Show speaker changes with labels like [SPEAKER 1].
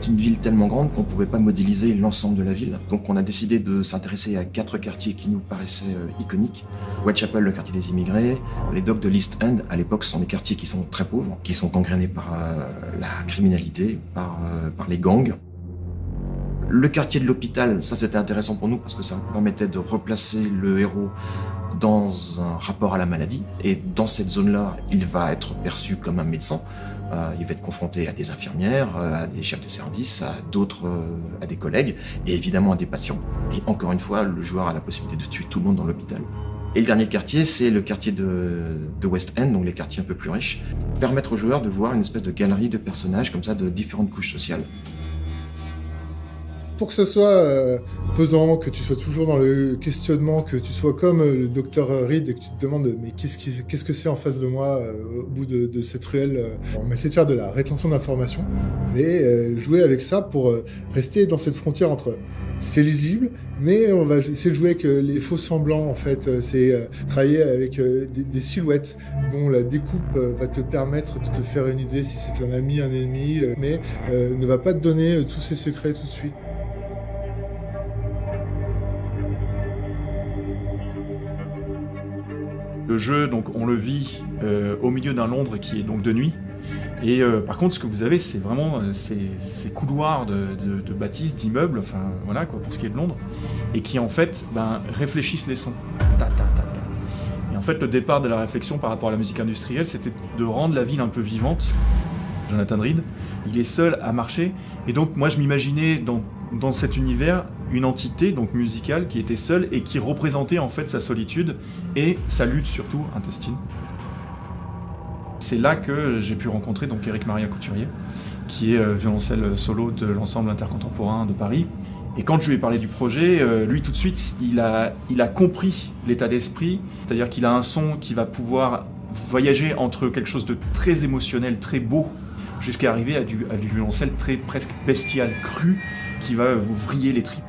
[SPEAKER 1] une ville tellement grande qu'on ne pouvait pas modéliser l'ensemble de la ville. Donc on a décidé de s'intéresser à 4 quartiers qui nous paraissaient iconiques. Whitechapel, le quartier des immigrés, les docks de l'East End, à l'époque, ce sont des quartiers qui sont très pauvres, qui sont gangrénés par la criminalité, par les gangs. Le quartier de l'hôpital, ça c'était intéressant pour nous parce que ça permettait de replacer le héros dans un rapport à la maladie. Et dans cette zone-là, il va être perçu comme un médecin. Il va être confronté à des infirmières, à des chefs de service, à des collègues et évidemment à des patients. Et encore une fois, le joueur a la possibilité de tuer tout le monde dans l'hôpital. Et le dernier quartier, c'est le quartier de West End, donc les quartiers un peu plus riches. Permettre aux joueurs de voir une espèce de galerie de personnages comme ça de différentes couches sociales.
[SPEAKER 2] Pour que ce soit pesant, que tu sois toujours dans le questionnement, que tu sois comme le docteur Reed et que tu te demandes mais qu'est-ce que c'est en face de moi au bout de cette ruelle. On va essayer de faire de la rétention d'informations, mais jouer avec ça pour rester dans cette frontière entre c'est lisible, mais on va essayer de jouer avec les faux semblants en fait. C'est travailler avec des silhouettes dont la découpe va te permettre de te faire une idée si c'est un ami, un ennemi, mais ne va pas te donner tous ses secrets tout de suite.
[SPEAKER 3] Le jeu, donc, on le vit au milieu d'un Londres qui est donc de nuit. Et par contre, ce que vous avez, c'est vraiment ces couloirs de bâtisses, d'immeubles, enfin voilà quoi, pour ce qui est de Londres, et qui en fait réfléchissent les sons. Ta, ta, ta, ta. Et en fait, le départ de la réflexion par rapport à la musique industrielle, c'était de rendre la ville un peu vivante. Jonathan Reed, il est seul à marcher, et donc moi je m'imaginais dans cet univers une entité donc musicale qui était seule et qui représentait en fait sa solitude et sa lutte surtout intestine. C'est là que j'ai pu rencontrer donc Éric Maria Couturier, qui est violoncelle solo de l'ensemble intercontemporain de Paris. Et quand je lui ai parlé du projet, lui tout de suite, il a compris l'état d'esprit, c'est-à-dire qu'il a un son qui va pouvoir voyager entre quelque chose de très émotionnel, très beau, jusqu'à arriver à du violoncelle très presque bestial, cru, qui va vous vriller les tripes.